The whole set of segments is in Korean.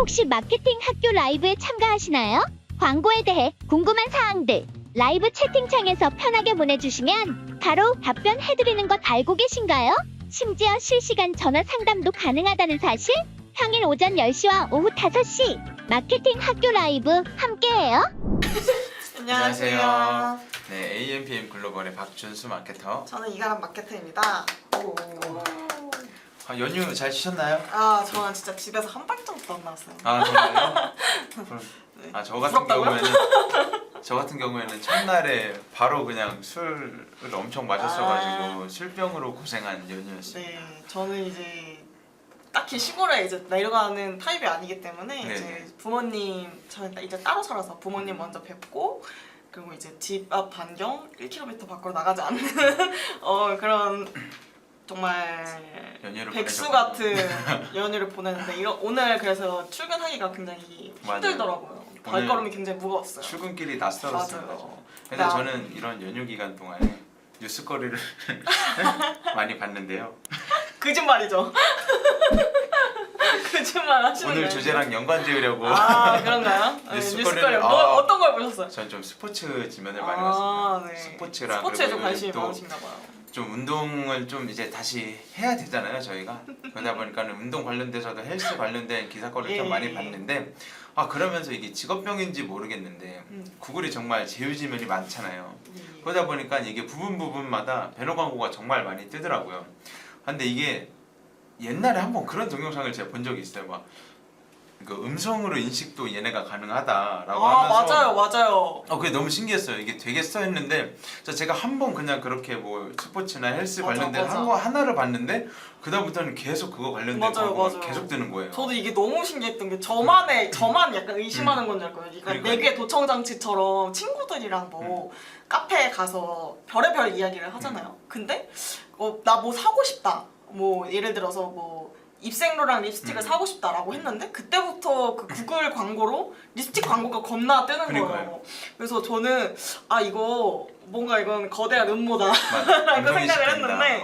혹시 마케팅 학교 라이브에 참가하시나요? 광고에 대해 궁금한 사항들 라이브 채팅창에서 편하게 보내주시면 바로 답변해드리는 것 알고 계신가요? 심지어 실시간 전화 상담도 가능하다는 사실? 평일 오전 10시와 오후 5시 마케팅 학교 라이브 함께해요. 안녕하세요. 네, AMPM 글로벌의 박준수 마케터. 저는 이가람 마케터입니다. 오. 연휴 잘 쉬셨나요? 아, 저는 진짜 집에서 한 발짝도 안 나왔어요. 아, 정말요? 네. 저 같은 경우에는 첫날에 바로 그냥 술을 엄청 마셨어가지고 술병으로 고생한 연휴였어요. 네, 저는 이제 딱히 시골에 이제 내려가는 타입이 아니기 때문에 네네. 이제 부모님 저는 이제 따로 살아서 부모님 먼저 뵙고 그리고 이제 집 앞 반경 1km 밖으로 나가지 않는 그런 정말 연휴를 백수 보내셨군요. 같은 연휴를 보냈는데 오늘 그래서 출근하기가 굉장히 힘들더라고요. 발걸음이 굉장히 무거웠어요. 출근길이 낯설었어요. 맞아요. 그래서 저는 이런 연휴 기간 동안에 뉴스거리를 많이 봤는데요. 거짓말이죠. 거짓말 하시는 오늘 거예요. 주제랑 연관 지으려고 아, 그런가요? 뉴스거리를 어떤 걸 보셨어요? 전 좀 스포츠 지면을 많이 봤습니다. 네. 스포츠랑 스포츠에 좀 그리고 관심이 또 많으신가 봐요. 좀 운동을 좀 이제 다시 해야 되잖아요, 저희가. 그러다 보니까는 운동 관련돼서도 헬스 관련된 기사거리를 좀 많이 봤는데 그러면서 이게 직업병인지 모르겠는데 구글이 정말 제휴지면이 많잖아요. 그러다 보니까 이게 부분마다 배너 광고가 정말 많이 뜨더라고요. 근데 이게 옛날에 한번 그런 동영상을 제가 본 적이 있어요. 막 그 음성으로 인식도 얘네가 가능하다라고 하면서 맞아요. 그게 너무 신기했어요. 이게 되겠어 했는데 제가 한 번 그냥 그렇게 뭐 스포츠나 헬스 관련된 맞아. 한 거 하나를 봤는데 그다음부터는 계속 그거 관련된 광고가 맞아요. 계속 뜨는 거예요. 저도 이게 너무 신기했던 게 저만 약간 의심하는 건 줄 알거든요. 그러니까 내게 도청 장치처럼 친구들이랑 뭐 카페에 가서 별의별 이야기를 하잖아요. 근데 나 뭐 사고 싶다. 뭐 예를 들어서 뭐 입생로랑 립스틱을 사고 싶다라고 했는데 그때부터 그 구글 광고로 립스틱 광고가 겁나 뜨는 거예요. 그래서 저는 이거 뭔가 이건 거대한 음모다 라고 생각을 했는데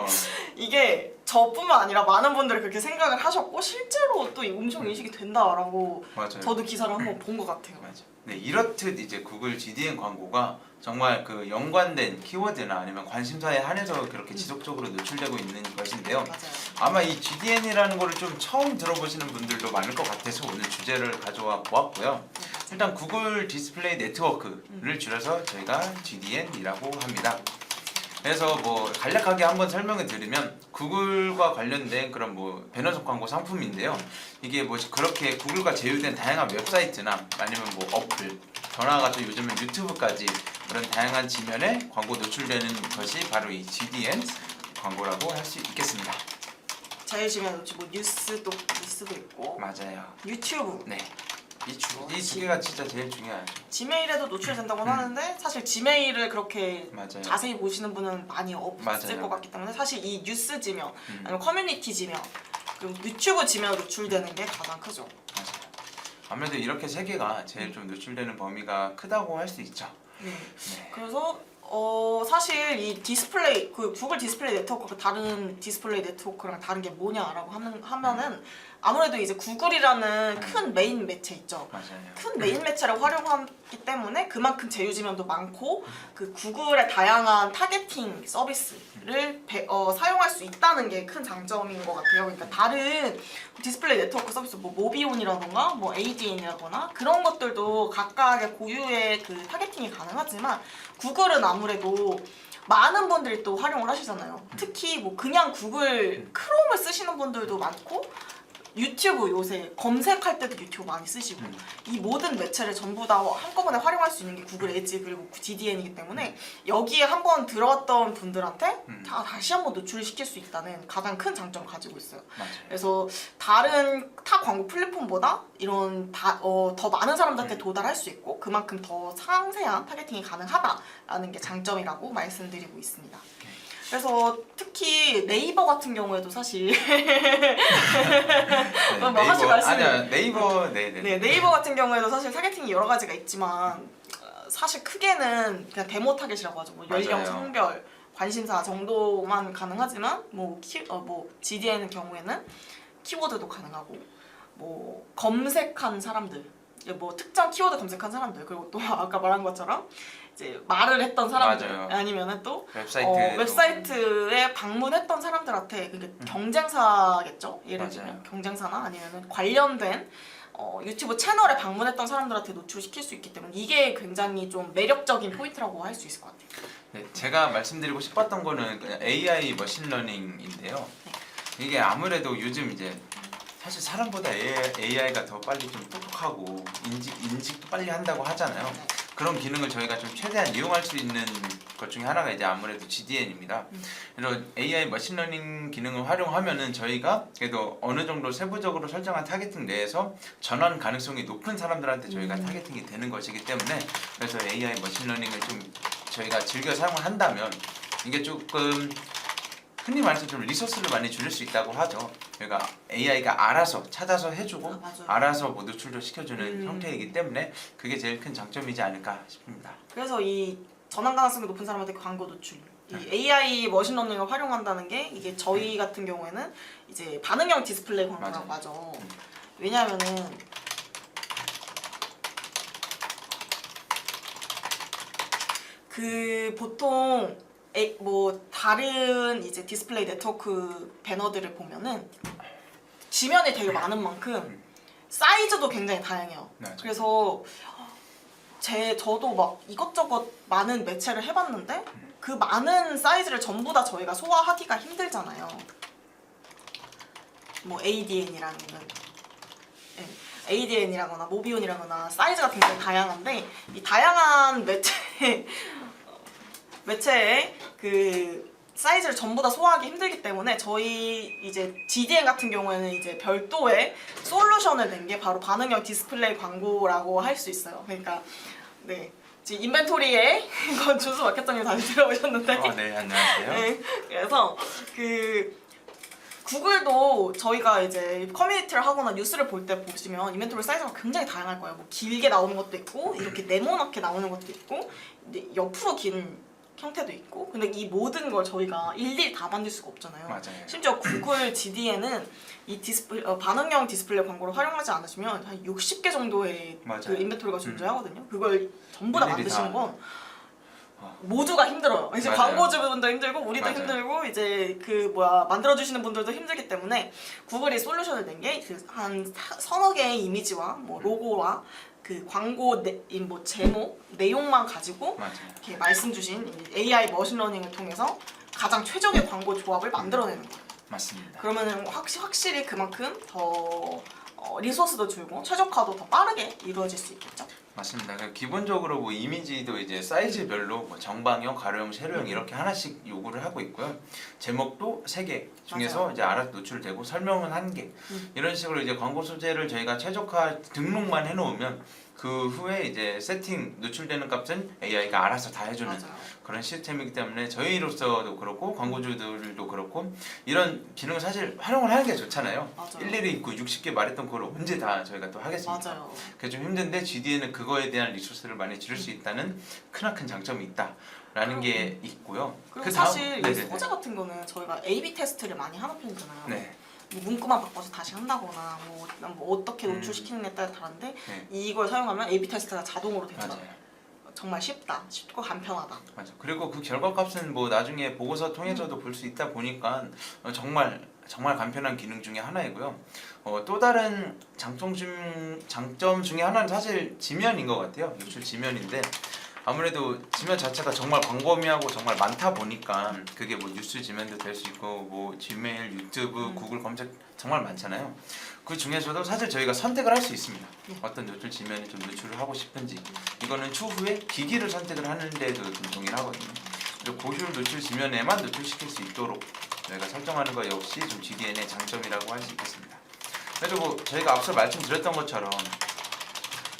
이게 저뿐만 아니라 많은 분들이 그렇게 생각을 하셨고 실제로 또 음성 인식이 된다라고 맞아요. 저도 기사를 한번 본 것 같아요. 맞아. 네, 이렇듯 이제 구글 GDN 광고가 정말 그 연관된 키워드나 아니면 관심사에 한해서 그렇게 지속적으로 노출되고 있는 것인데요. 맞아요. 아마 이 GDN이라는 거를 좀 처음 들어보시는 분들도 많을 것 같아서 오늘 주제를 가져와 보았고요. 일단 구글 디스플레이 네트워크를 줄여서 저희가 GDN이라고 합니다. 그래서 뭐 간략하게 한번 설명을 드리면 구글과 관련된 그런 뭐 배너석 광고 상품인데요. 이게 뭐 그렇게 구글과 제휴된 다양한 웹사이트나 아니면 뭐 어플, 더 나아가서 요즘은 유튜브까지 그런 다양한 지면에 광고 노출되는 것이 바로 이 GDN 광고라고 할 수 있겠습니다. 제일 중요한 뭐 뉴스도 있고 맞아요. 유튜브. 네. 이 두 개가 진짜 제일 중요하죠. 지메일에도 노출된다고 하는데 사실 지메일을 그렇게 맞아요. 자세히 보시는 분은 많이 없을 맞아요. 것 같기 때문에 사실 이 뉴스 지면 아니면 커뮤니티 지면 그리고 유튜브 지면으로 노출되는 게 가장 크죠. 맞아요. 아무래도 이렇게 세 개가 제일 좀 노출되는 범위가 크다고 할 수 있죠. 네. 네. 그래서 사실 이 디스플레이 그 구글 디스플레이 네트워크가 다른 디스플레이 네트워크랑 다른 게 뭐냐라고 하면은 아무래도 이제 구글이라는 큰 메인 매체 있죠. 맞아요. 큰 메인 매체를 활용하기 때문에 그만큼 제휴지면도 많고 그 구글의 다양한 타겟팅 서비스를 사용할 수 있다는 게 큰 장점인 것 같아요. 그러니까 다른 디스플레이 네트워크 서비스 뭐 모비온이라던가 뭐 ADN이라거나 그런 것들도 각각의 고유의 그 타겟팅이 가능하지만 구글은 아무래도 많은 분들이 또 활용을 하시잖아요. 특히 뭐 그냥 구글 크롬을 쓰시는 분들도 많고 유튜브 요새 검색할 때도 유튜브 많이 쓰시고 이 모든 매체를 전부 다 한꺼번에 활용할 수 있는 게 구글 에지 그리고 GDN이기 때문에 여기에 한번 들어왔던 분들한테 다시 한번 노출시킬 수 있다는 가장 큰 장점을 가지고 있어요. 맞아요. 그래서 다른 타 광고 플랫폼보다 이런 더 많은 사람들한테 도달할 수 있고 그만큼 더 상세한 타겟팅이 가능하다라는 게 장점이라고 말씀드리고 있습니다. 그래서 특히 네이버 같은 경우에도 사실 네이버 네이버 같은 경우에도 사실 타겟팅이 여러 가지가 있지만 사실 크게는 그냥 데모 타겟이라고 하죠. 뭐 연령, 성별, 관심사 정도만 가능하지만 뭐 GDN의 경우에는 키워드도 가능하고 뭐 검색한 사람들, 뭐 특정 키워드 검색한 사람들, 그리고 또 아까 말한 것처럼 이제 말을 했던 사람들, 맞아요. 아니면은 또 웹사이트에 웹사이트에 방문했던 사람들한테, 그러니까 경쟁사겠죠. 예를 맞아요. 들면 경쟁사나 아니면은 관련된 유튜브 채널에 방문했던 사람들한테 노출시킬 수 있기 때문에 이게 굉장히 좀 매력적인 포인트라고 할 수 있을 것 같아요. 네, 제가 말씀드리고 싶었던 거는 그냥 AI 머신러닝인데요. 이게 아무래도 요즘 이제 사실 사람보다 AI가 더 빨리 좀 똑똑하고 인식도 빨리 한다고 하잖아요. 그런 기능을 저희가 좀 최대한 이용할 수 있는 것 중에 하나가 이제 아무래도 GDN입니다. 그래서 AI 머신러닝 기능을 활용하면은 저희가 그래도 어느 정도 세부적으로 설정한 타겟팅 내에서 전환 가능성이 높은 사람들한테 저희가 타겟팅이 되는 것이기 때문에, 그래서 AI 머신러닝을 좀 저희가 즐겨 사용을 한다면 이게 조금 흔히 말해서 좀 리소스를 많이 줄일 수 있다고 하죠. 그러니까 AI가 알아서 찾아서 해주고 맞아요. 알아서 뭐 노출도 시켜주는 형태이기 때문에 그게 제일 큰 장점이지 않을까 싶습니다. 그래서 이 전환 가능성이 높은 사람한테 광고 노출, 이 AI 머신러닝을 활용한다는 게 이게 저희 같은 경우에는 이제 반응형 디스플레이 광고라고 하죠. 왜냐하면은 그 보통 뭐 다른 이제 디스플레이 네트워크 배너들을 보면은 지면이 되게 많은 만큼 사이즈도 굉장히 다양해요. 맞아요. 그래서 저도 막 이것저것 많은 매체를 해봤는데 그 많은 사이즈를 전부 다 저희가 소화하기가 힘들잖아요. 뭐 ADN이라거나 모비온이라거나 사이즈가 굉장히 다양한데 이 다양한 매체의 그 사이즈를 전부 다 소화하기 힘들기 때문에 저희 이제 GDN 같은 경우에는 이제 별도의 솔루션을 낸 게 바로 반응형 디스플레이 광고라고 할 수 있어요. 그러니까 네, 지금 인벤토리에 이건 준수 마케터님 다시 들어오셨는데 네, 안녕하세요. 네, 그래서 그 구글도 저희가 이제 커뮤니티를 하거나 뉴스를 볼 때 보시면 인벤토리 사이즈가 굉장히 다양할 거예요. 뭐 길게 나오는 것도 있고 이렇게 네모나게 나오는 것도 있고 옆으로 긴 형태도 있고, 근데 이 모든 걸 저희가 일일이 다 만들 수가 없잖아요. 맞아요. 심지어 구글 GDN은 이 반응형 디스플레이 광고를 활용하지 않으시면 한 60개 정도의 그 인벤토리가 존재하거든요. 그걸 전부 다 만드시는 건 모두가 힘들어요. 이제 맞아요. 광고주분도 힘들고 우리도 맞아요. 힘들고 이제 그 만들어주시는 분들도 힘들기 때문에 구글이 솔루션을 낸 게 한 서너 개의 이미지와 뭐 로고와 그 광고 뭐 제목 내용만 가지고 맞아요. 이렇게 말씀 주신 AI 머신러닝을 통해서 가장 최적의 광고 조합을 만들어내는 거예요. 맞습니다. 그러면은 확실히 그만큼 더 리소스도 줄고 최적화도 더 빠르게 이루어질 수 있겠죠. 맞습니다. 그러니까 기본적으로 뭐 이미지도 이제 사이즈별로 뭐 정방형, 가로형, 세로형 이렇게 하나씩 요구를 하고 있고요. 제목도 3개 중에서 맞아요. 이제 알아서 노출되고 설명은 1개. 이런 식으로 이제 광고 소재를 저희가 최적화 등록만 해놓으면 그 후에 이제 세팅 노출되는 값은 AI가 알아서 다 해주는 맞아요. 그런 시스템이기 때문에 저희로서도 그렇고 광고주들도 그렇고 이런 기능을 사실 활용을 하는 게 좋잖아요. 맞아요. 일일이 그 60개 말했던 그걸 언제 다 저희가 또 하겠습니까? 맞아요. 그게 좀 힘든데 GDN은 그거에 대한 리소스를 많이 줄일 수 있다는 크나큰 장점이 있다라는 게 있고요. 그리고 다음- 사실 이 네네네. 소재 같은 거는 저희가 A/B 테스트를 많이 하는 편이잖아요. 네. 뭐 문구만 바꿔서 다시 한다거나 뭐 어떻게 노출시키느냐에 따라 다른데 네. 이걸 사용하면 A/B 테스트가 자동으로 되더라고요. 맞아요. 정말 쉽고 간편하다. 맞아. 그리고 그 결과값은 뭐 나중에 보고서 통해서도 볼 수 있다 보니까 정말 간편한 기능 중에 하나이고요. 또 다른 장점 중에 하나는 사실 지면인 것 같아요. 노출 지면인데 아무래도 지면 자체가 정말 광범위하고 정말 많다 보니까 그게 뭐 뉴스 지면도 될 수 있고 뭐 지메일, 유튜브, 구글 검색 정말 많잖아요. 그 중에서도 사실 저희가 선택을 할 수 있습니다. 어떤 노출 지면에 좀 노출을 하고 싶은지. 이거는 추후에 기기를 선택을 하는 데도 좀 동일하거든요. 그리고 고효율 노출 지면에만 노출시킬 수 있도록 저희가 설정하는 것 역시 좀 GDN의 장점이라고 할 수 있겠습니다. 그래도 뭐 저희가 앞서 말씀드렸던 것처럼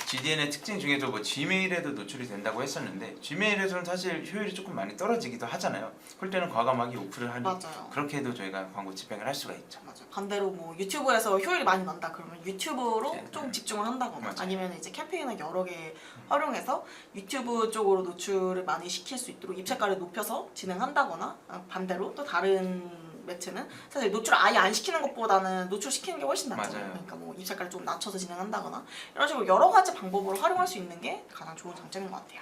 GDN의 특징 중에도 뭐 지메일에도 노출이 된다고 했었는데 지메일에서는 사실 효율이 조금 많이 떨어지기도 하잖아요. 그럴 때는 과감하게 오프를 하는 맞아요. 그렇게 해도 저희가 광고 집행을 할 수가 있죠. 맞아요. 반대로 뭐 유튜브에서 효율이 많이 난다 그러면 유튜브로 네. 좀 집중을 한다거나 맞아요. 아니면 이제 캠페인을 여러 개 활용해서 유튜브 쪽으로 노출을 많이 시킬 수 있도록 입체가를 높여서 진행한다거나 반대로 또 다른 매체는 사실 노출을 아예 안 시키는 것보다는 노출시키는 게 훨씬 낫잖아요. 맞아요. 그러니까 뭐 입색깔을 좀 낮춰서 진행한다거나 이런 식으로 여러 가지 방법으로 활용할 수 있는 게 가장 좋은 장점인 것 같아요.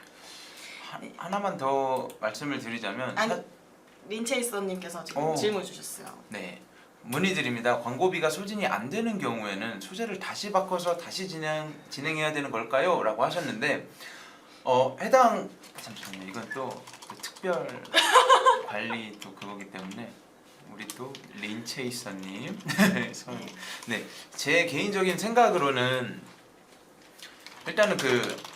하나만 더 말씀을 드리자면 아니, 린체이서님께서 지금 질문 주셨어요. 네. 문의드립니다. 광고비가 소진이 안 되는 경우에는 소재를 다시 바꿔서 다시 진행해야 되는 걸까요? 라고 하셨는데 해당 잠시만요. 이건 또 특별 관리 또 그거기 때문에 우리 또 린체이서님 네, 제 개인적인 생각으로는 일단은 그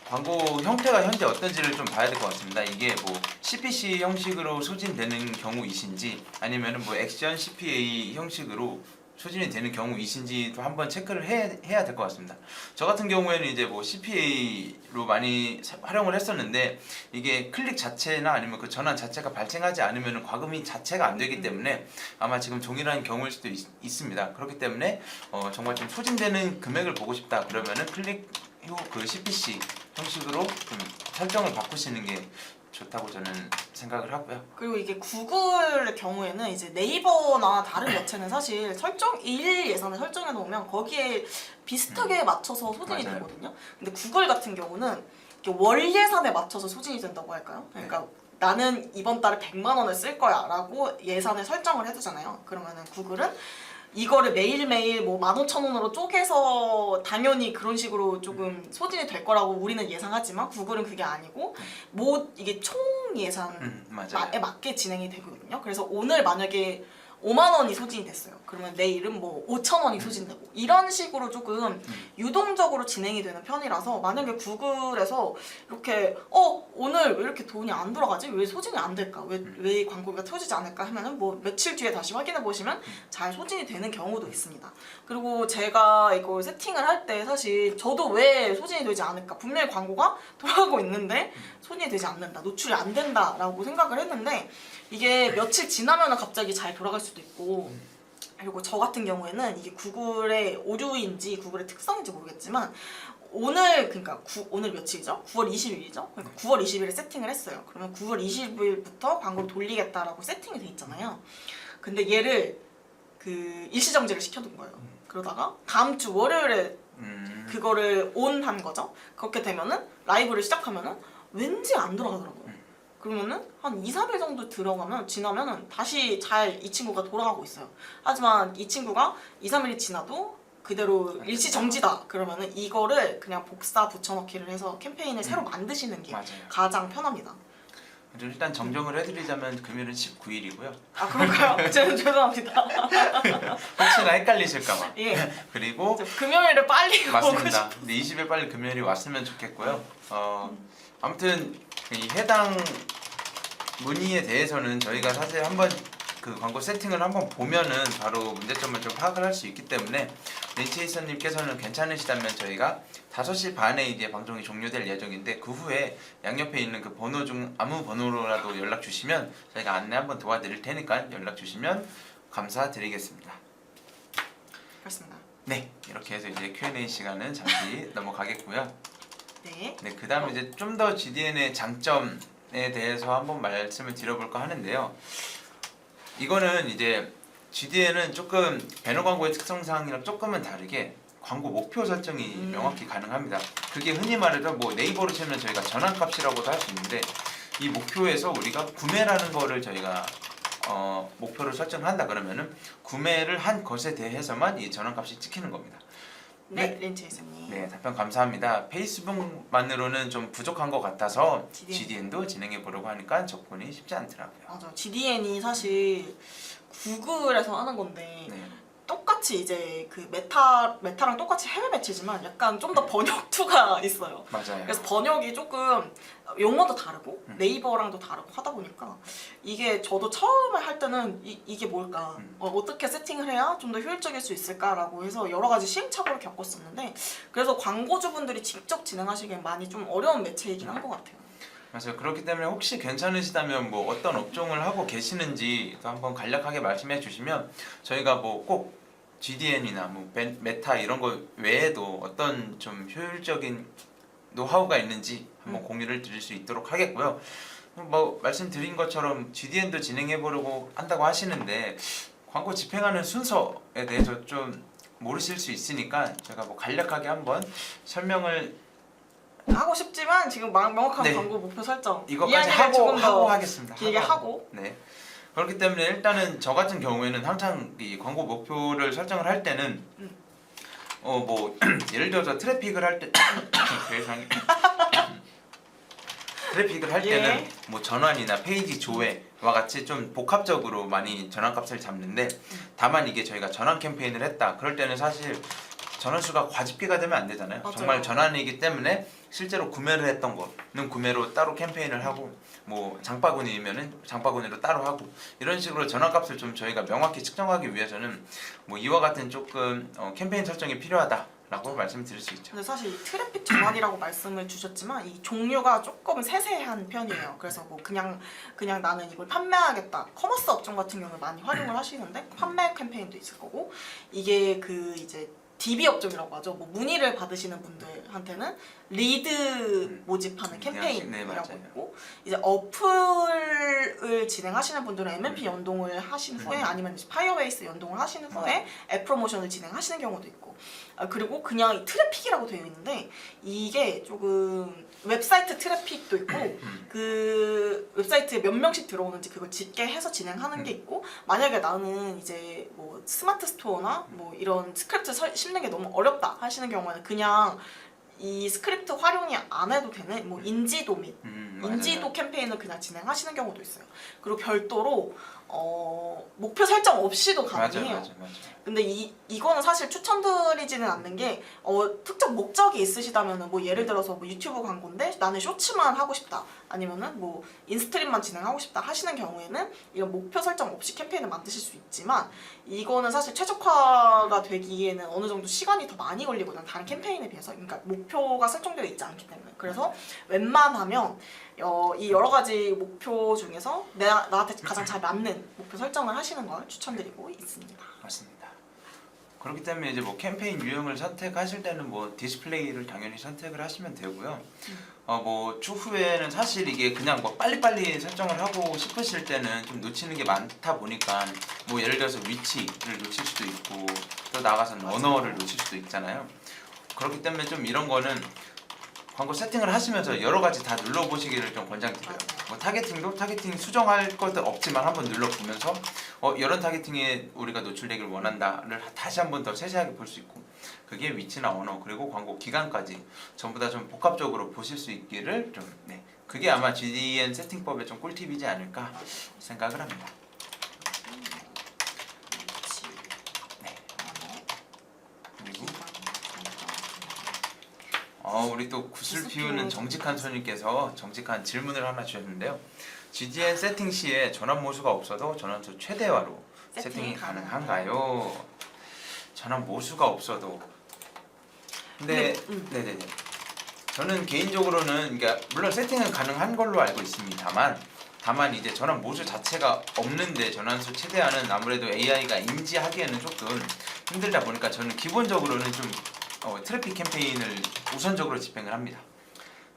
광고 형태가 현재 어떤지를 좀 봐야 될 것 같습니다. 이게 뭐 CPC 형식으로 소진되는 경우이신지 아니면은 뭐 액션 CPA 형식으로 소진이 되는 경우이신지도 한번 체크를 해야 될 것 같습니다. 저 같은 경우에는 이제 뭐 CPA로 많이 활용을 했었는데 이게 클릭 자체나 아니면 그 전환 자체가 발생하지 않으면 과금이 자체가 안 되기 때문에 아마 지금 동일한 경우일 수도 있습니다. 그렇기 때문에 정말 좀 소진되는 금액을 보고 싶다 그러면은 클릭 후 그 CPC 형식으로 좀 설정을 바꾸시는 게 좋다고 저는 생각을 하고요. 그리고 이게 구글의 경우에는 이제 네이버나 다른 매체는 사실 일 예산을 설정해 놓으면 거기에 비슷하게 맞춰서 소진이 맞아요. 되거든요. 근데 구글 같은 경우는 이렇게 월 예산에 맞춰서 소진이 된다고 할까요? 그러니까 나는 이번 달에 100만 원을 쓸 거야 라고 예산을 설정을 해두잖아요. 그러면은 구글은 이거를 매일매일 뭐 15,000원으로 쪼개서 당연히 그런 식으로 조금 소진이 될 거라고 우리는 예상하지만 구글은 그게 아니고 이게 총 예산에 맞아요. 맞게 진행이 되거든요. 그래서 오늘 만약에 5만 원이 소진이 됐어요. 그러면 내일은 뭐 5천 원이 소진되고 이런 식으로 조금 유동적으로 진행이 되는 편이라서 만약에 구글에서 이렇게 오늘 왜 이렇게 돈이 안 돌아가지? 왜 소진이 안 될까? 왜 광고가 터지지 않을까? 하면은 뭐 며칠 뒤에 다시 확인해 보시면 잘 소진이 되는 경우도 있습니다. 그리고 제가 이걸 세팅을 할 때 사실 저도 왜 소진이 되지 않을까? 분명히 광고가 돌아가고 있는데 소진이 되지 않는다, 노출이 안 된다라고 생각을 했는데 이게 며칠 지나면 갑자기 잘 돌아갈 수도 있고 그리고 저 같은 경우에는 이게 구글의 오류인지 구글의 특성인지 모르겠지만 오늘 며칠이죠? 9월 20일이죠? 그러니까 9월 20일에 세팅을 했어요. 그러면 9월 20일부터 광고를 돌리겠다라고 세팅이 돼 있잖아요. 근데 얘를 그 일시정지를 시켜둔 거예요. 그러다가 다음 주 월요일에 그거를 온 거죠. 그렇게 되면은 라이브를 시작하면은 왠지 안 돌아가더라고요. 그러면은 한 2, 3일 정도 지나면은 다시 잘 이 친구가 돌아가고 있어요. 하지만 이 친구가 2, 3일이 지나도 그대로 일시 정지다. 그러면은 이거를 그냥 복사 붙여넣기를 해서 캠페인을 새로 만드시는 게 맞아요. 가장 편합니다. 일단 정정을 해드리자면 금요일은 19일이고요. 아 그런가요? 죄송합니다. 혹시나 헷갈리실까봐. 예. 그리고 금요일에 빨리 오고 맞습니다. 싶. 근데 20일 빨리 금요일이 왔으면 좋겠고요. 아무튼 이 해당 문의에 대해서는 저희가 사실 한번 그 광고 세팅을 한번 보면은 바로 문제점을 좀 파악을 할 수 있기 때문에 린체이서님께서는 괜찮으시다면 저희가 5시 반에 이제 방송이 종료될 예정인데 그 후에 양옆에 있는 그 번호 중 아무 번호로라도 연락 주시면 저희가 안내 한번 도와드릴 테니까 연락 주시면 감사드리겠습니다. 그렇습니다. 네, 이렇게 해서 이제 Q&A 시간은 잠시 넘어가겠고요. 네. 네, 그다음에 이제 좀 더 GDN의 장점에 대해서 한번 말씀을 드려볼까 하는데요. 이거는 이제 GDN은 조금 배너 광고의 특성상이랑 조금은 다르게 광고 목표 설정이 명확히 가능합니다. 그게 흔히 말해서 뭐 네이버로 치면 저희가 전환값이라고도 할 수 있는데 이 목표에서 우리가 구매라는 거를 저희가 목표를 설정한다 그러면은 구매를 한 것에 대해서만 이 전환값이 찍히는 겁니다. 네, 린체이서님. 네, 답변 감사합니다. 페이스북만으로는 좀 부족한 것 같아서 GDN. GDN도 진행해 보려고 하니까 접근이 쉽지 않더라고요. 맞아. GDN이 사실 구글에서 하는 건데 네, 똑같이 이제 그 메타랑 똑같이 해외 매체지만 약간 좀 더 번역투가 있어요. 맞아요. 그래서 번역이 조금 용어도 다르고 네이버랑도 다르고 하다 보니까 이게 저도 처음에 할 때는 이게 뭘까 어떻게 세팅을 해야 좀 더 효율적일 수 있을까라고 해서 여러 가지 시행착오를 겪었었는데 그래서 광고주분들이 직접 진행하시기엔 많이 좀 어려운 매체이긴 한 것 같아요. 맞아요. 그렇기 때문에 혹시 괜찮으시다면 뭐 어떤 업종을 하고 계시는지 한번 간략하게 말씀해 주시면 저희가 뭐 꼭 GDN이나 뭐 메타 이런 거 외에도 어떤 좀 효율적인 노하우가 있는지 한번 공유를 드릴 수 있도록 하겠고요. 뭐 말씀드린 것처럼 GDN도 진행해 보려고 한다고 하시는데 광고 집행하는 순서에 대해서 좀 모르실 수 있으니까 제가 뭐 간략하게 한번 설명을 하고 싶지만 지금 명확한 네. 광고 목표 설정 이것까지 이야기를 조금 더 하고 하겠습니다. 길게 하고 네. 그렇기 때문에 일단은 저 같은 경우에는 항상 이 광고 목표를 설정을 할 때는 뭐 예를 들어서 트래픽을 할 때 세상에 트래픽을 할 예. 때는 뭐 전환이나 페이지 조회와 같이 좀 복합적으로 많이 전환값을 잡는데 다만 이게 저희가 전환 캠페인을 했다. 그럴 때는 사실 전환 수가 과집계가 되면 안 되잖아요. 맞아요. 정말 전환이기 때문에 실제로 구매를 했던 거는 구매로 따로 캠페인을 하고 뭐 장바구니면은 장바구니로 따로 하고 이런 식으로 전환값을 좀 저희가 명확히 측정하기 위해서는 뭐 이와 같은 조금 캠페인 설정이 필요하다라고 말씀드릴 수 있죠. 근데 사실 이 트래픽 전환이라고 말씀을 주셨지만 이 종류가 조금 세세한 편이에요. 그래서 뭐 그냥 나는 이걸 판매하겠다. 커머스 업종 같은 경우에 많이 활용을 하시는데 판매 캠페인도 있을 거고 이게 그 이제 DB 업종이라고 하죠. 뭐 문의를 받으시는 분들한테는 리드 모집하는 캠페인이라고 맞아요. 있고 이제 어플을 진행하시는 분들은 MLP 연동을 하신 후에 아니면 이제 파이어베이스 연동을 하신 후에 앱 프로모션을 진행하시는 경우도 있고 그리고 그냥 이 트래픽이라고 되어 있는데 이게 조금 웹사이트 트래픽도 있고 그 웹사이트에 몇 명씩 들어오는지 그걸 집계해서 진행하는 게 있고 만약에 나는 이제 뭐 스마트 스토어나 뭐 이런 스크립트 씹는 게 너무 어렵다 하시는 경우에는 그냥 이 스크립트 활용이 안 해도 되는 뭐 인지도 및 인지도 캠페인을 그냥 진행하시는 경우도 있어요. 그리고 별도로 목표 설정 없이도 가능해요. 맞아요. 근데 이거는 사실 추천드리지는 않는 게 특정 목적이 있으시다면은 뭐 예를 들어서 뭐 유튜브 광고인데 나는 쇼츠만 하고 싶다 아니면은 뭐 인스트림만 진행하고 싶다 하시는 경우에는 이런 목표 설정 없이 캠페인을 만드실 수 있지만 이거는 사실 최적화가 되기에는 어느 정도 시간이 더 많이 걸리거든요. 다른 캠페인에 비해서. 그러니까 목표가 설정되어 있지 않기 때문에. 그래서 웬만하면 이 여러 가지 목표 중에서 나한테 가장 잘 맞는 목표 설정을 하시는 걸 추천드리고 있습니다. 맞습니다. 그렇기 때문에 이제 뭐 캠페인 유형을 선택하실 때는 뭐 디스플레이를 당연히 선택을 하시면 되고요. 뭐 추후에는 사실 이게 그냥 뭐 빨리빨리 설정을 하고 싶으실 때는 좀 놓치는 게 많다 보니까 뭐 예를 들어서 위치를 놓칠 수도 있고 또 나가서는 언어를 놓칠 수도 있잖아요. 그렇기 때문에 좀 이런 거는 광고 세팅을 하시면서 여러 가지 다 눌러보시기를 좀 권장드려요. 뭐 타겟팅 수정할 것도 없지만 한번 눌러보면서 이런 타겟팅에 우리가 노출되길 원한다를 다시 한번 더 세세하게 볼 수 있고 그게 위치나 언어 그리고 광고 기간까지 전부 다 좀 복합적으로 보실 수 있기를 좀 그게 아마 GDN 세팅법의 좀 꿀팁이지 않을까 생각을 합니다. 그리고 우리 또 구슬 피우는 정직한 손님께서 정직한 질문을 하나 주셨는데요. GDN 세팅 시에 전환 모수가 없어도 전환수 최대화로 세팅이 가능한가요? 전환 모수가 없어도 근데 네네네. 저는 개인적으로는 그러니까 물론 세팅은 가능한 걸로 알고 있습니다만 다만 이제 전환 모수 자체가 없는데 전환수 최대화는 아무래도 AI가 인지하기에는 조금 힘들다 보니까 저는 기본적으로는 좀 트래픽 캠페인을 우선적으로 집행을 합니다.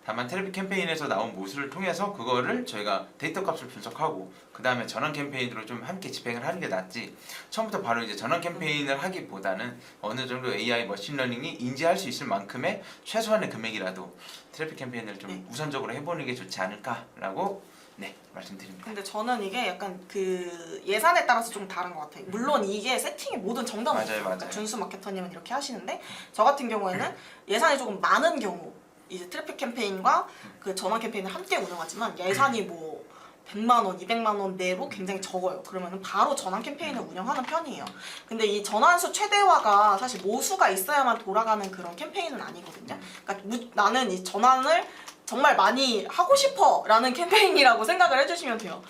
다만 트래픽 캠페인에서 나온 모수를 통해서 그거를 저희가 데이터 값을 분석하고 그 다음에 전환 캠페인으로 좀 함께 집행을 하는 게 낫지 처음부터 바로 이제 전환 캠페인을 하기보다는 어느 정도 AI 머신러닝이 인지할 수 있을 만큼의 최소한의 금액이라도 트래픽 캠페인을 좀 우선적으로 해보는 게 좋지 않을까라고 말씀드립니다. 근데 저는 이게 약간 그 예산에 따라서 좀 다른 것 같아요. 물론 이게 세팅의 모든 정답은 없어요. 그러니까 준수 마케터님은 이렇게 하시는데 저 같은 경우에는 예산이 조금 많은 경우 이제 트래픽 캠페인과 그 전환 캠페인을 함께 운영하지만 예산이 뭐 100만 원, 200만 원 내로 굉장히 적어요. 그러면은 바로 전환 캠페인을 운영하는 편이에요. 근데 이 전환수 최대화가 사실 모수가 있어야만 돌아가는 그런 캠페인은 아니거든요. 그러니까 나는 이 전환을 정말 많이 하고 싶어 라는 캠페인이라고 생각을 해주시면 돼요.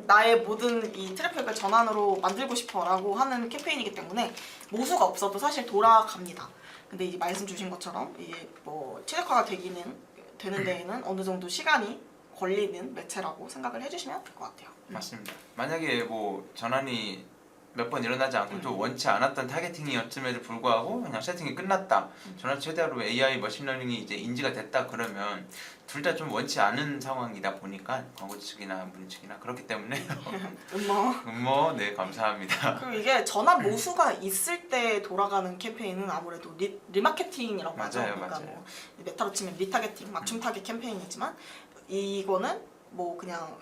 나의 모든 이 트래픽을 전환으로 만들고 싶어 라고 하는 캠페인이기 때문에 모수가 없어도 사실 돌아갑니다. 근데 이제 말씀 주신 것처럼 이게 뭐 최적화가 되는 데에는 어느 정도 시간이 걸리는 매체라고 생각을 해주시면 될 것 같아요. 맞습니다. 만약에 뭐 전환이 몇 번 일어나지 않고 또 원치 않았던 타겟팅이었음에도 불구하고 그냥 세팅이 끝났다. 전화 최대로 AI 머신러닝이 이제 인지가 됐다 그러면 둘 다 좀 원치 않은 상황이다 보니까 광고 측이나 문의 측이나 그렇기 때문에 네 감사합니다. 그리고 이게 전환 모수가 있을 때 돌아가는 캠페인은 아무래도 리마케팅이라고 하죠. 맞아요, 그러니까 맞아요. 뭐 메타로 치면 리타겟팅, 맞춤 타겟 캠페인이지만 이거는 뭐 그냥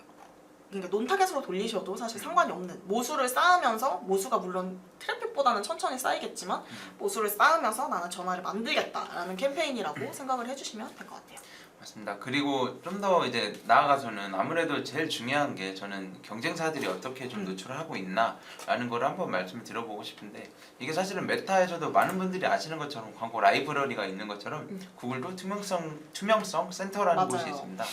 그러니까 논타겟으로 돌리셔도 사실 상관이 없는 모수를 쌓으면서 모수가 물론 트래픽보다는 천천히 쌓이겠지만 모수를 쌓으면서 나는 전화를 만들겠다라는 캠페인이라고 생각을 해주시면 될 것 같아요. 맞습니다. 그리고 좀 더 이제 나아가서는 아무래도 제일 중요한 게 저는 경쟁사들이 어떻게 좀 노출을 하고 있나라는 걸 한번 말씀을 드려보고 싶은데 이게 사실은 메타에서도 많은 분들이 아시는 것처럼 광고 라이브러리가 있는 것처럼 구글도 투명성 센터라는 맞아요. 곳이 있습니다.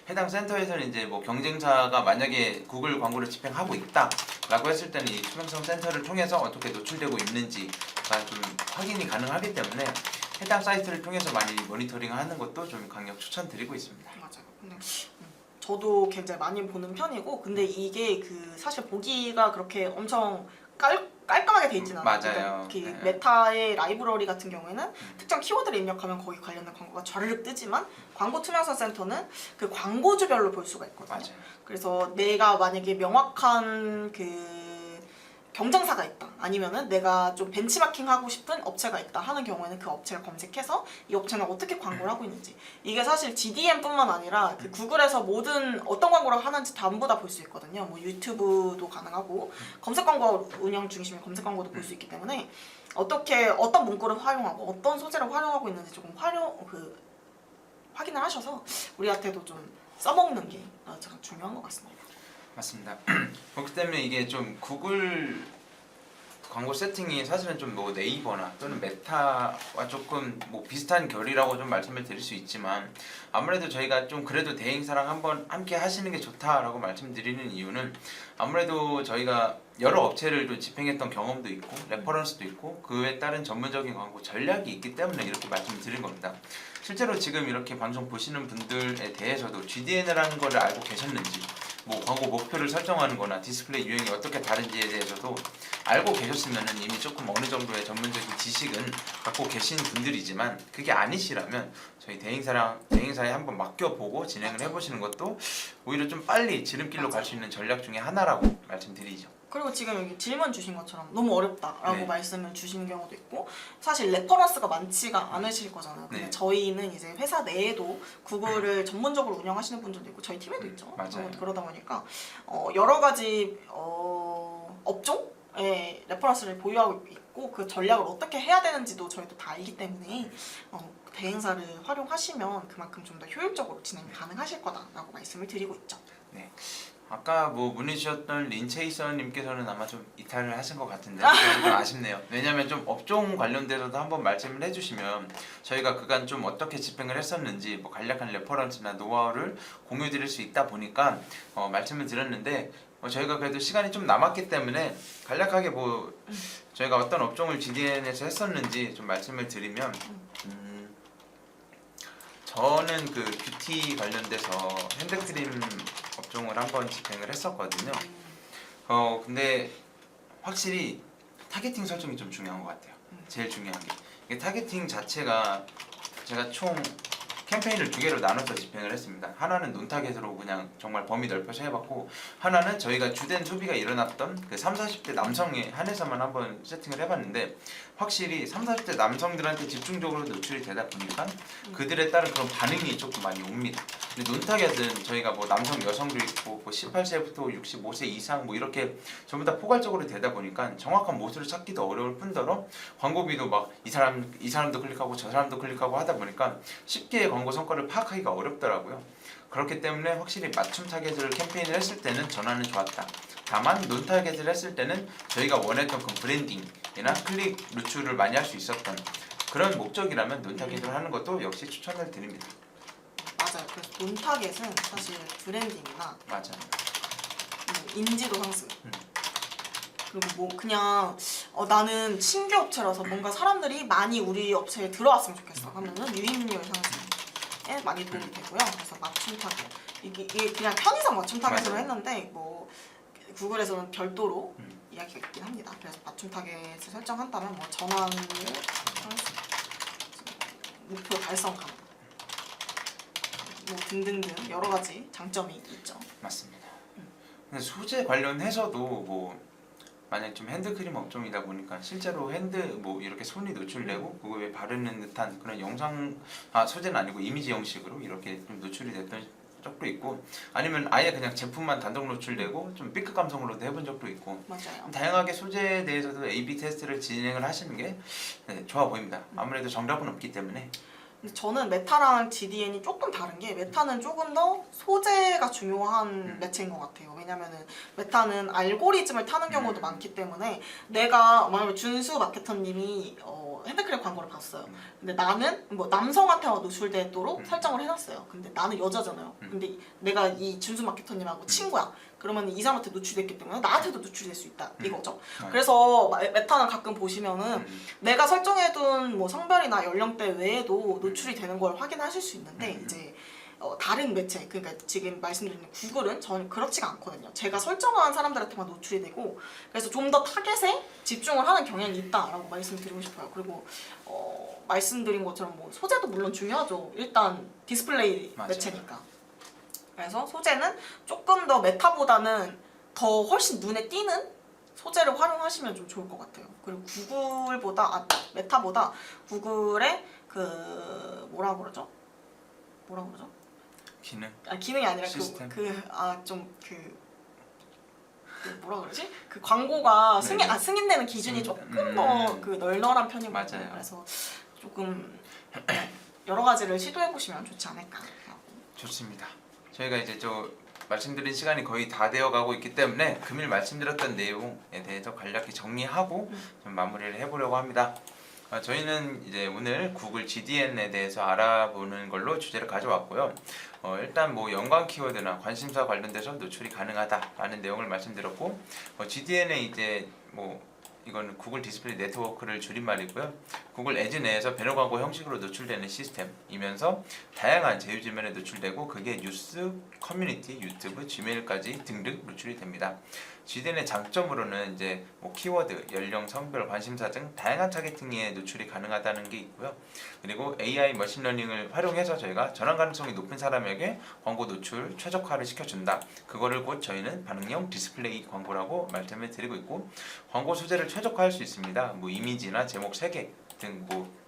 해당 센터에서는 이제 뭐 경쟁사가 만약에 구글 광고를 집행하고 있다라고 했을 때는 이 투명성 센터를 통해서 어떻게 노출되고 있는지가 좀 확인이 가능하기 때문에 해당 사이트를 통해서 많이 모니터링하는 것도 좀 강력 추천드리고 있습니다. 맞아요. 근데 저도 굉장히 많이 보는 편이고, 근데 이게 그 사실 보기가 그렇게 엄청 깔끔하게 돼 있진 않아요. 맞아요. 그 네. 메타의 라이브러리 같은 경우에는 특정 키워드를 입력하면 거기 관련된 광고가 좌르륵 뜨지만 광고 투명성 센터는 그 광고주별로 볼 수가 있거든요. 맞아요. 그래서 내가 만약에 명확한 그 경쟁사가 있다, 아니면은 내가 좀 벤치마킹 하고 싶은 업체가 있다 하는 경우에는 그 업체를 검색해서 이 업체는 어떻게 광고를 하고 있는지, 이게 사실 GDN뿐만 아니라 그 구글에서 모든 어떤 광고를 하는지 전부 다 볼 수 있거든요. 뭐 유튜브도 가능하고 검색 광고 운영 중이시면 검색 광고도 볼 수 있기 때문에 어떻게 어떤 문구를 활용하고 어떤 소재를 활용하고 있는지 조금 확인을 하셔서 우리한테도 좀 써먹는 게 가장 중요한 것 같습니다. 맞습니다. 그렇기 때문에 이게 좀 구글 광고 세팅이 사실은 좀 뭐 네이버나 또는 메타와 조금 뭐 비슷한 결이라고 좀 말씀을 드릴 수 있지만 아무래도 저희가 좀 그래도 대행사랑 한번 함께 하시는 게 좋다라고 말씀드리는 이유는 아무래도 저희가 여러 업체를 또 집행했던 경험도 있고 레퍼런스도 있고 그에 따른 전문적인 광고 전략이 있기 때문에 이렇게 말씀드린 겁니다. 실제로 지금 이렇게 방송 보시는 분들에 대해서도 GDN이라는 거를 알고 계셨는지, 뭐 광고 목표를 설정하는 거나 디스플레이 유형이 어떻게 다른지에 대해서도 알고 계셨으면 이미 조금 어느 정도의 전문적인 지식은 갖고 계신 분들이지만 그게 아니시라면 저희 대행사에 한번 맡겨보고 진행을 해보시는 것도 오히려 좀 빨리 지름길로 갈 수 있는 전략 중에 하나라고 말씀드리죠. 그리고 지금 여기 질문 주신 것처럼 너무 어렵다라고 네. 말씀을 주시는 경우도 있고, 사실 레퍼런스가 많지가 않으실 거잖아요. 근데 네. 저희는 이제 회사 내에도 구글을 전문적으로 운영하시는 분들도 있고 저희 팀에도 있죠. 맞아요. 그러다 보니까 여러 가지 업종의 레퍼런스를 보유하고 있고 그 전략을 어떻게 해야 되는지도 저희도 다 알기 때문에 대행사를 활용하시면 그만큼 좀 더 효율적으로 진행이 가능하실 거다라고 말씀을 드리고 있죠. 네. 아까 뭐 문의 주셨던 린체이서님께서는 아마 좀 이탈을 하신 것 같은데 좀 아쉽네요. 왜냐하면 좀 업종 관련돼서도 한번 말씀을 해주시면 저희가 그간 좀 어떻게 집행을 했었는지 뭐 간략한 레퍼런스나 노하우를 공유드릴 수 있다 보니까 말씀을 드렸는데 저희가 그래도 시간이 좀 남았기 때문에 간략하게 뭐 저희가 어떤 업종을 GDN에서 했었는지 좀 말씀을 드리면 저는 그 뷰티 관련돼서 핸드크림 업종을 한번 집행을 했었거든요. 근데 확실히 타겟팅 설정이 좀 중요한 것 같아요. 제일 중요한 게 이게 타겟팅 자체가 제가 총 캠페인을 두 개로 나눠서 집행을 했습니다. 하나는 논타겟으로 그냥 정말 범위 넓혀서 해봤고, 하나는 저희가 주된 소비가 일어났던 그 30, 40대 남성에 한해서만 한번 세팅을 해봤는데 확실히 30, 40대 남성들한테 집중적으로 노출이 되다 보니까 그들에 따른 그런 반응이 조금 많이 옵니다. 근데 논타겟은 저희가 뭐 남성, 여성도 있고 뭐 18세부터 65세 이상 뭐 이렇게 전부 다 포괄적으로 되다 보니까 정확한 모수를 찾기도 어려울 뿐더러 광고비도 막 이 사람도 클릭하고 저 사람도 클릭하고 하다 보니까 쉽게 광고 성과를 파악하기가 어렵더라고요. 그렇기 때문에 확실히 맞춤 타겟을 캠페인을 했을 때는 전환은 좋았다. 다만 논 타겟을 했을 때는 저희가 원했던 그 브랜딩이나 클릭 루출을 많이 할 수 있었던 그런 목적이라면 논 타겟을 하는 것도 역시 추천을 드립니다. 맞아요. 그래서 논타겟은 사실 브랜딩이나 맞아요. 뭐 인지도 상승, 그리고 뭐 그냥 나는 신규 업체라서 뭔가 사람들이 많이 우리 업체에 들어왔으면 좋겠어 하면은 유입률 상승에 많이 도움이 되고요. 그래서 맞춤 타겟, 이게 그냥 편의상 맞춤 타겟으로 맞아요. 했는데 뭐 구글에서는 별도로 이 이야기가 있긴 합니다. 그래서 맞춤 타겟을 설정한다면 뭐 전환을 할 수 목표 달성 가능 뭐 등등등 여러 가지 장점이 있죠. 맞습니다. 근데 소재 관련해서도 뭐 만약 좀 핸드크림 업종이다 보니까 실제로 뭐 이렇게 손이 노출되고 그거에 바르는 듯한 그런 영상 소재는 아니고 이미지 형식으로 이렇게 좀 노출이 됐던 적도 있고, 아니면 아예 그냥 제품만 단독 노출되고 좀 B급 감성으로도 해본 적도 있고, 맞아요. 다양하게 소재에 대해서도 A/B 테스트를 진행을 하시는 게 좋아 보입니다. 아무래도 정답은 없기 때문에. 근데 저는 메타랑 GDN이 조금 다른 게, 메타는 조금 더 소재가 중요한 매체인 것 같아요. 왜냐면은 메타는 알고리즘을 타는 경우도 많기 때문에, 내가 만약에 준수 마케터님이 핸드크림 광고를 봤어요. 근데 나는 뭐 남성한테만 노출되도록 설정을 해놨어요. 근데 나는 여자잖아요. 근데 내가 이 준수 마케터님하고 친구야. 그러면 이 사람한테 노출됐기 때문에 나한테도 노출될 수 있다 이거죠. 그래서 메타는 가끔 보시면은 내가 설정해둔 뭐 성별이나 연령대 외에도 노출이 되는 걸 확인하실 수 있는데, 이제 다른 매체, 그러니까 지금 말씀드린 구글은 저는 그렇지가 않거든요. 제가 설정한 사람들한테만 노출이 되고, 그래서 좀 더 타겟에 집중을 하는 경향이 있다라고 말씀드리고 싶어요. 그리고 말씀드린 것처럼 뭐 소재도 물론 중요하죠. 일단 디스플레이 맞아요. 매체니까. 그래서 소재는 조금 더 메타보다는 더 훨씬 눈에 띄는 소재를 활용하시면 좀 좋을 것 같아요. 그리고 메타보다 구글의 그 뭐라 그러죠? 기능? 기능이 아니라 시스템? 뭐라 그러지? 그 광고가 네. 승인되는 기준이 조금 더 그 널널한 편이거든요. 맞아요. 그래서 조금 여러 가지를 시도해 보시면 좋지 않을까. 좋습니다. 저희가 이제 말씀드린 시간이 거의 다 되어가고 있기 때문에 금일 말씀드렸던 내용에 대해서 간략히 정리하고 좀 마무리를 해보려고 합니다. 저희는 이제 오늘 구글 GDN에 대해서 알아보는 걸로 주제를 가져왔고요. 일단 뭐 연관 키워드나 관심사 관련돼서 노출이 가능하다라는 내용을 말씀드렸고, GDN에 이제 뭐 이건 구글 디스플레이 네트워크를 줄임말이고요. 구글 에즈 내에서 배너 광고 형식으로 노출되는 시스템이면서 다양한 제휴지면에 노출되고, 그게 뉴스, 커뮤니티, 유튜브, 지메일까지 등등 노출이 됩니다. GDN의 장점으로는 이제 뭐 키워드, 연령, 성별, 관심사 등 다양한 타겟팅에 노출이 가능하다는 게 있고요. 그리고 AI 머신러닝을 활용해서 저희가 전환 가능성이 높은 사람에게 광고 노출 최적화를 시켜준다. 그거를 곧 저희는 반응형 디스플레이 광고라고 말씀을 드리고 있고, 광고 소재를 최적화할 수 있습니다. 뭐 이미지나 제목 3개 등 뭐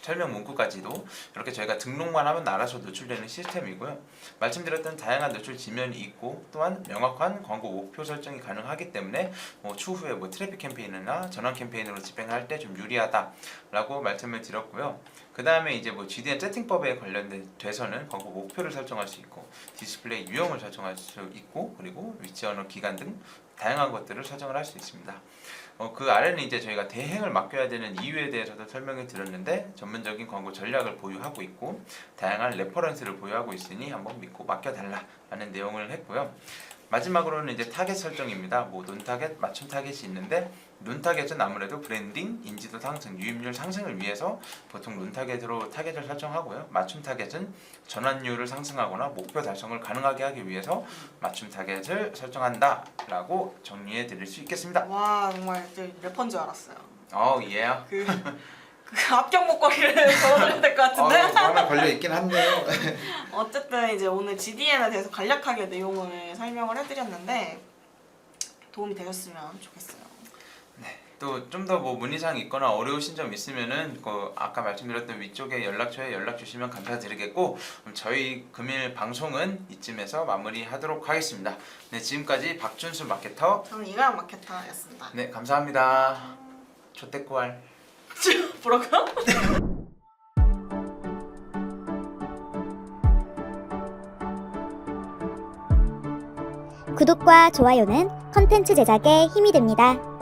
설명 문구까지도 이렇게 저희가 등록만 하면 알아서 노출되는 시스템이고요. 말씀드렸던 다양한 노출 지면이 있고, 또한 명확한 광고 목표 설정이 가능하기 때문에 추후에 뭐 트래픽 캠페인이나 전환 캠페인으로 집행할 때 좀 유리하다라고 말씀을 드렸고요. 그 다음에 이제 뭐 GDN 세팅법에 관련돼서는 광고 목표를 설정할 수 있고, 디스플레이 유형을 설정할 수 있고, 그리고 위치 언어 기간 등 다양한 것들을 설정을 할 수 있습니다. 그 아래는 이제 저희가 대행을 맡겨야 되는 이유에 대해서도 설명을 드렸는데, 전문적인 광고 전략을 보유하고 있고 다양한 레퍼런스를 보유하고 있으니 한번 믿고 맡겨달라라는 내용을 했고요. 마지막으로는 이제 타겟 설정입니다. 뭐 논타겟, 맞춤 타겟이 있는데, 논타겟은 아무래도 브랜딩, 인지도 상승, 유입률 상승을 위해서 보통 논타겟으로 타겟을 설정하고요. 맞춤 타겟은 전환율을 상승하거나 목표 달성을 가능하게 하기 위해서 맞춤 타겟을 설정한다라고 정리해 드릴 수 있겠습니다. 와, 정말 래퍼인 줄 알았어요. 예. 그 합격 목걸이를 걸어드려야 될 것 같은데. 하나 걸려 있긴 한데요. 어쨌든 이제 오늘 GDN에 대해서 간략하게 내용을 설명을 해드렸는데 도움이 되셨으면 좋겠어요. 또 좀 더 뭐 문의사항 있거나 어려우신 점 있으면은 아까 말씀드렸던 위쪽에 연락처에 연락 주시면 감사드리겠고, 그럼 저희 금일 방송은 이쯤에서 마무리하도록 하겠습니다. 네, 지금까지 박준수 마케터. 저는 이가영 마케터였습니다. 네, 감사합니다. 조태꾸알. 뭐라고요? 구독과 좋아요는 컨텐츠 제작에 힘이 됩니다.